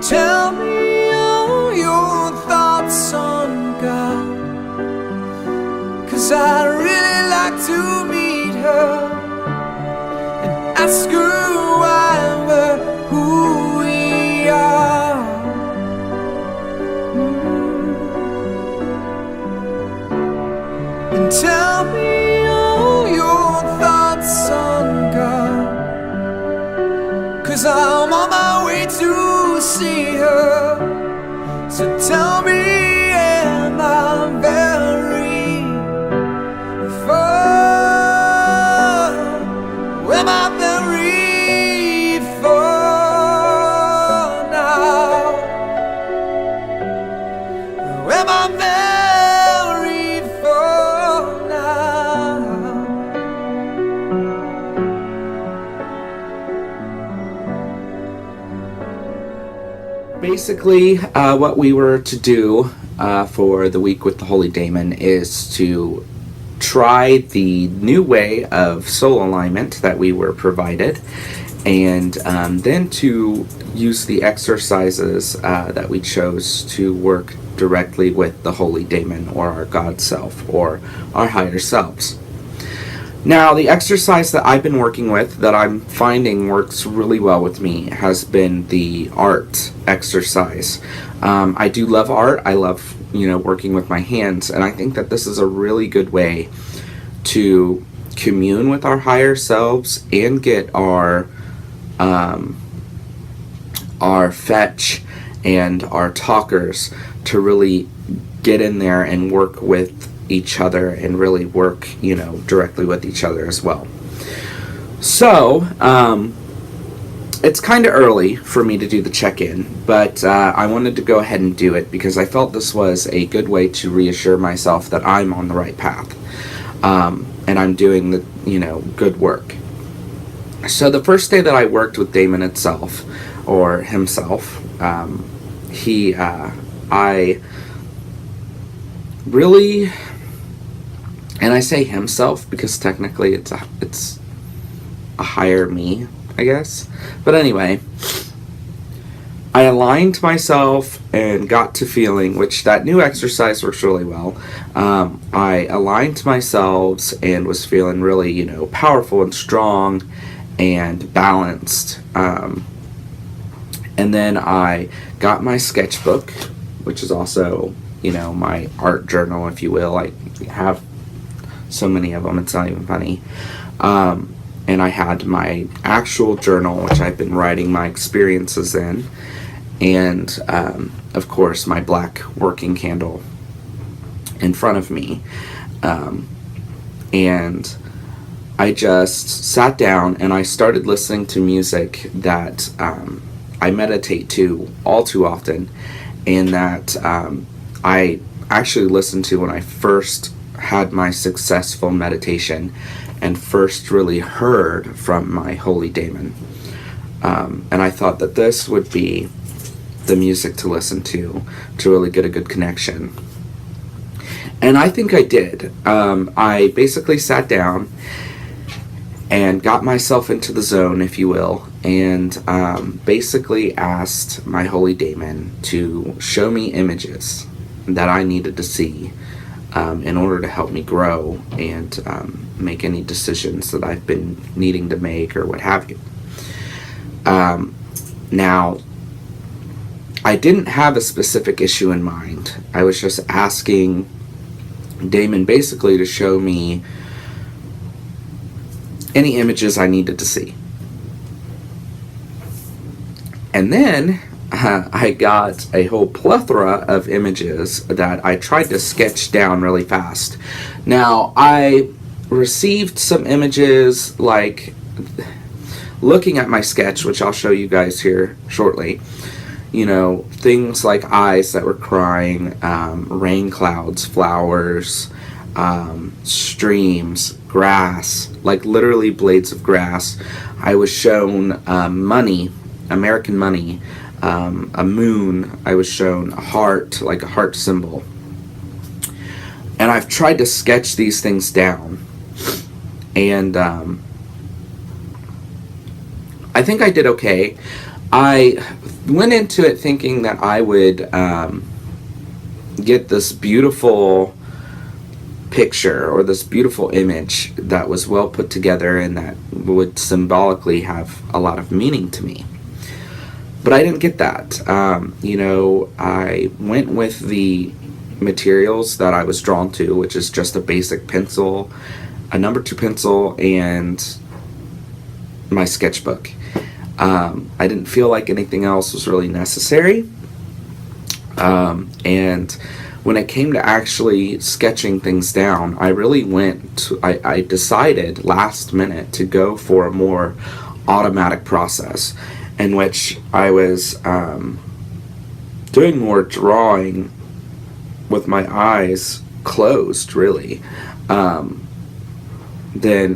Tell me all your thoughts on God, 'cause I'd really like to meet her and ask her why we're who we are. And tell me all your thoughts on God, 'cause I'm on my way to see her. So tell me, am I very far? Am I very far now? Am I very far now? Basically, what we were to do for the week with the Holy Daemon is to try the new way of soul alignment that we were provided, and then to use the exercises that we chose to work directly with the Holy Daemon, or our God self, or our higher selves. Now, the exercise that I've been working with that I'm finding works really well with me has been the art exercise. I do love art. I love, working with my hands, and I think that this is a really good way to commune with our higher selves and get our fetch and our talkers to really get in there and work with each other and really work, directly with each other as well. So, it's kind of early for me to do the check-in, but I wanted to go ahead and do it because I felt this was a good way to reassure myself that I'm on the right path, and I'm doing the, good work. So the first day that I worked with Daemon itself, or himself, I really, and I say himself because technically it's a higher me, I guess. But anyway, I aligned myself and got to feeling, which that new exercise works really well. I aligned myself and was feeling really, powerful and strong and balanced. And then I got my sketchbook, which is also, my art journal, if you will. I have so many of them, it's not even funny. And I had my actual journal, which I've been writing my experiences in, and of course my black working candle in front of me. And I just sat down and I started listening to music that I meditate to all too often, and that I actually listened to when I first had my successful meditation and first really heard from my Holy Daemon. And I thought that this would be the music to listen to really get a good connection. And I think I did. I basically sat down and got myself into the zone, if you will, and basically asked my Holy Daemon to show me images that I needed to see in order to help me grow and make any decisions that I've been needing to make or what have you. Now, I didn't have a specific issue in mind. I was just asking Daemon basically to show me any images I needed to see. And then I got a whole plethora of images that I tried to sketch down really fast. Now, I received some images like looking at my sketch, which I'll show you guys here shortly. Things like eyes that were crying, rain clouds, flowers, streams, grass, like literally blades of grass. I was shown money, American money, a moon. I was shown a heart, like a heart symbol. And I've tried to sketch these things down. And I think I did okay. I went into it thinking that I would get this beautiful picture or this beautiful image that was well put together and that would symbolically have a lot of meaning to me. But I didn't get that. I went with the materials that I was drawn to, which is just a basic pencil, a number 2 pencil, and my sketchbook. I didn't feel like anything else was really necessary. And when it came to actually sketching things down, I really I decided last minute to go for a more automatic process in which I was doing more drawing with my eyes closed, really, than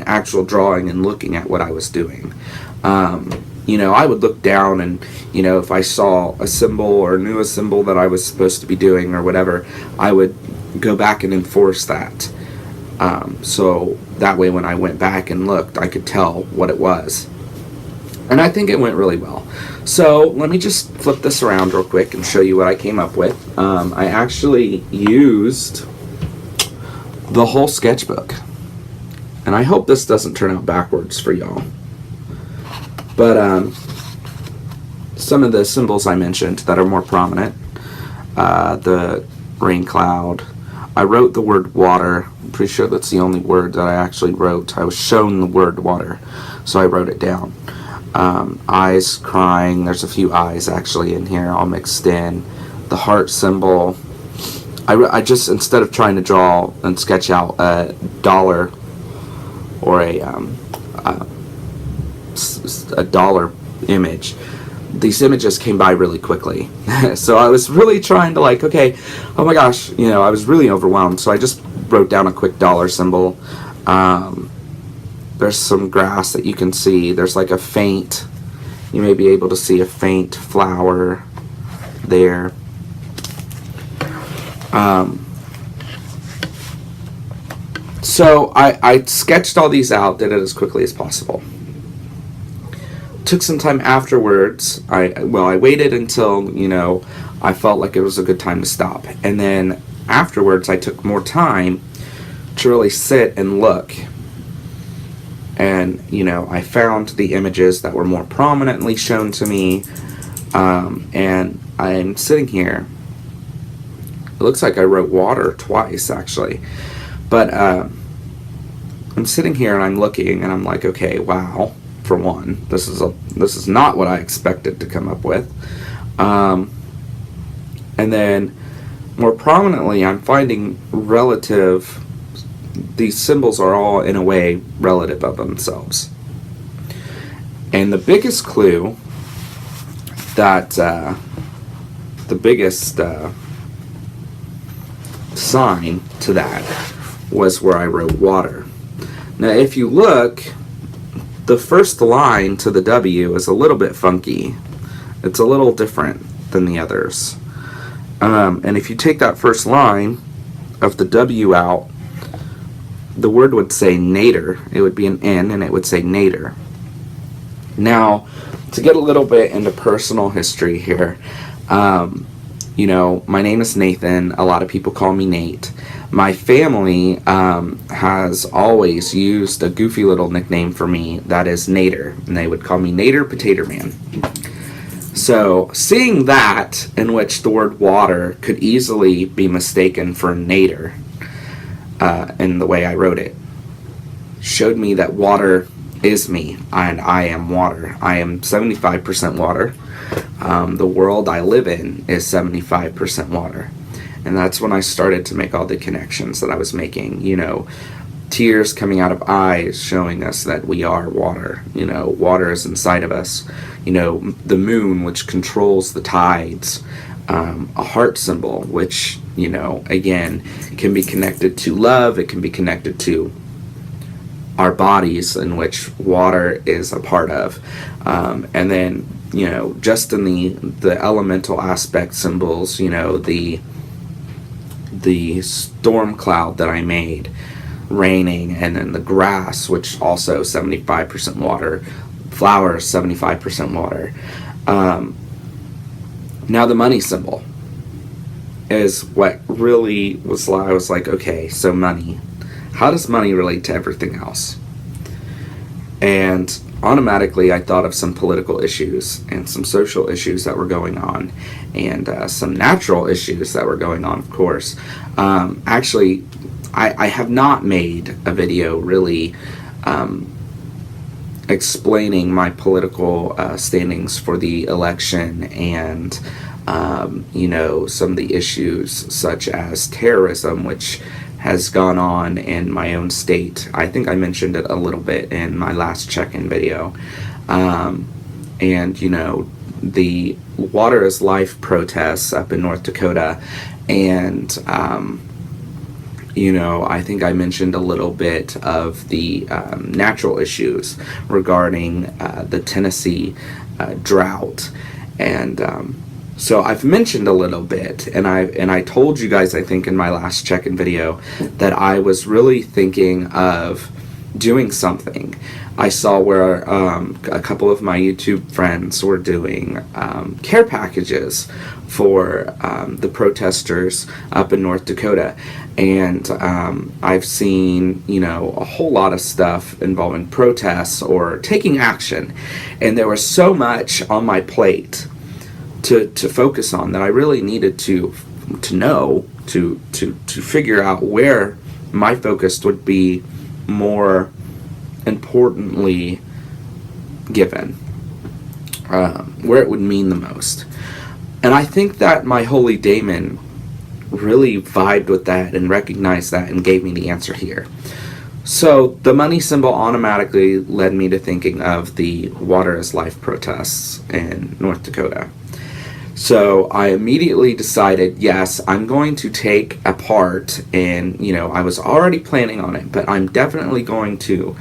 actual drawing and looking at what I was doing. I would look down and, if I saw a symbol or knew a symbol that I was supposed to be doing or whatever, I would go back and enforce that. So that way when I went back and looked, I could tell what it was. And I think it went really well. So let me just flip this around real quick and show you what I came up with. I actually used the whole sketchbook. And I hope this doesn't turn out backwards for y'all. But some of the symbols I mentioned that are more prominent, the rain cloud. I wrote the word water. I'm pretty sure that's the only word that I actually wrote. I was shown the word water, so I wrote it down. Eyes crying. There's a few eyes actually in here all mixed in. The heart symbol. I just, instead of trying to draw and sketch out a dollar or a dollar image, these images came by really quickly. So I was really trying to okay, oh my gosh, I was really overwhelmed. So I just wrote down a quick dollar symbol. There's some grass that you can see. There's a faint, you may be able to see a faint flower there. So I sketched all these out, did it as quickly as possible. Took some time afterwards. I waited until, I felt like it was a good time to stop. And then afterwards, I took more time to really sit and look. And, I found the images that were more prominently shown to me. And I'm sitting here. It looks like I wrote water twice, actually. But I'm sitting here and I'm looking and I'm like, okay, wow. For one, this is not what I expected to come up with. And then more prominently, I'm finding these symbols are all in a way relative of themselves. And the biggest clue that the biggest sign to that was where I wrote water. Now if you look, the first line to the W is a little bit funky. It's a little different than the others. And if you take that first line of the W out, the word would say nader. It would be an N and it would say nader. Now, to get a little bit into personal history here, my name is Nathan. A lot of people call me Nate. My family has always used a goofy little nickname for me that is Nader, and they would call me Nader Potato Man. So, seeing that, in which the word water could easily be mistaken for Nader, in the way I wrote it, showed me that water is me, and I am water. I am 75% water. The world I live in is 75% water. And that's when I started to make all the connections that I was making. Tears coming out of eyes showing us that we are water. Water is inside of us. The moon, which controls the tides. A heart symbol, which, again, can be connected to love. It can be connected to our bodies, in which water is a part of. And then, just in the elemental aspect symbols, the storm cloud that I made, raining, and then the grass, which also 75% water, flowers 75% water. Now the money symbol is what really was, I was like, okay, so money. How does money relate to everything else? And automatically I thought of some political issues and some social issues that were going on, and some natural issues that were going on, of course. Actually, I have not made a video really explaining my political standings for the election, and some of the issues such as terrorism, which has gone on in my own state. I think I mentioned it a little bit in my last check-in video. And the Water is Life protests up in North Dakota, and I think I mentioned a little bit of the natural issues regarding the Tennessee drought, and so I've mentioned a little bit, and I told you guys, I think in my last check-in video, that I was really thinking of doing something. I saw where a couple of my YouTube friends were doing care packages for the protesters up in North Dakota, and I've seen a whole lot of stuff involving protests or taking action, and there was so much on my plate to focus on that I really needed to know to figure out where my focus would be more importantly given, where it would mean the most. And I think that my holy Daemon really vibed with that and recognized that and gave me the answer here. So the money symbol automatically led me to thinking of the Water is Life protests in North Dakota. So I immediately decided, yes, I'm going to take a part, and I was already planning on it, but I'm definitely going to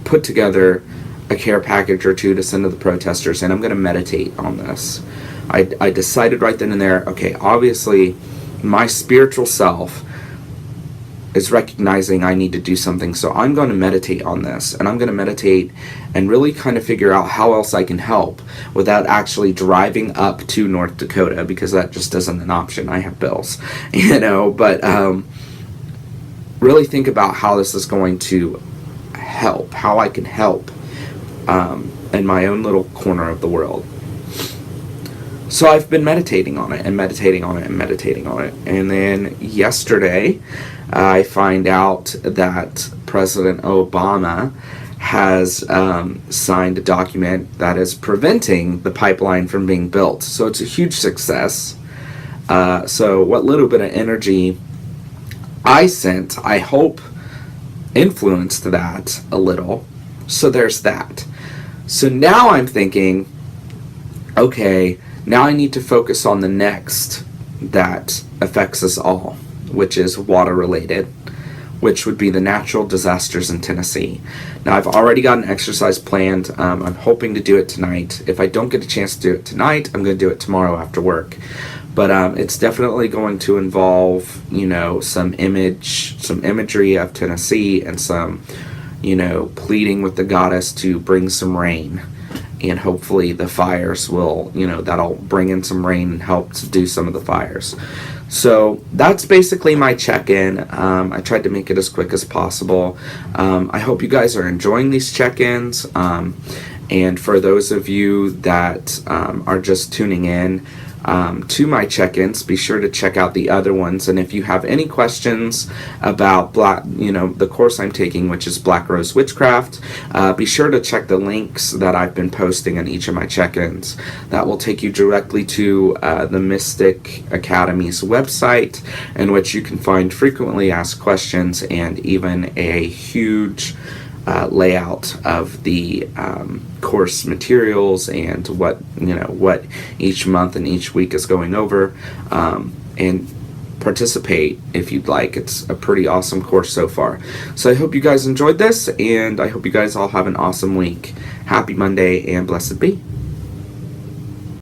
put together a care package or two to send to the protesters, and I'm going to meditate on this. I decided right then and there, okay, obviously my spiritual self is recognizing I need to do something, so I'm going to meditate on this, and I'm going to meditate and really kind of figure out how else I can help without actually driving up to North Dakota, because that just isn't an option. I have bills, but really think about how this is going to help, how I can help in my own little corner of the world. So I've been meditating on it and meditating on it and meditating on it. And then yesterday, I find out that President Obama has signed a document that is preventing the pipeline from being built. So it's a huge success. So what little bit of energy I sent, I hope influenced that a little. So there's that. So now I'm thinking, okay, now I need to focus on the next that affects us all, which is water related, which would be the natural disasters in Tennessee. Now I've already got an exercise planned. I'm hoping to do it tonight. If I don't get a chance to do it tonight, I'm going to do it tomorrow after work. But it's definitely going to involve, some imagery of Tennessee, and some, pleading with the goddess to bring some rain. And hopefully the fires will, that'll bring in some rain and help to do some of the fires. So that's basically my check-in. I tried to make it as quick as possible. I hope you guys are enjoying these check-ins. And for those of you that are just tuning in to my check-ins, be sure to check out the other ones. And if you have any questions about the course I'm taking, which is Black Rose Witchcraft, be sure to check the links that I've been posting in each of my check-ins. That will take you directly to the Mystic Academy's website, in which you can find frequently asked questions and even a huge layout of the course materials and what each month and each week is going over, and participate if you'd like. It's a pretty awesome course so far. So I hope you guys enjoyed this, and I hope you guys all have an awesome week. Happy Monday, and blessed be.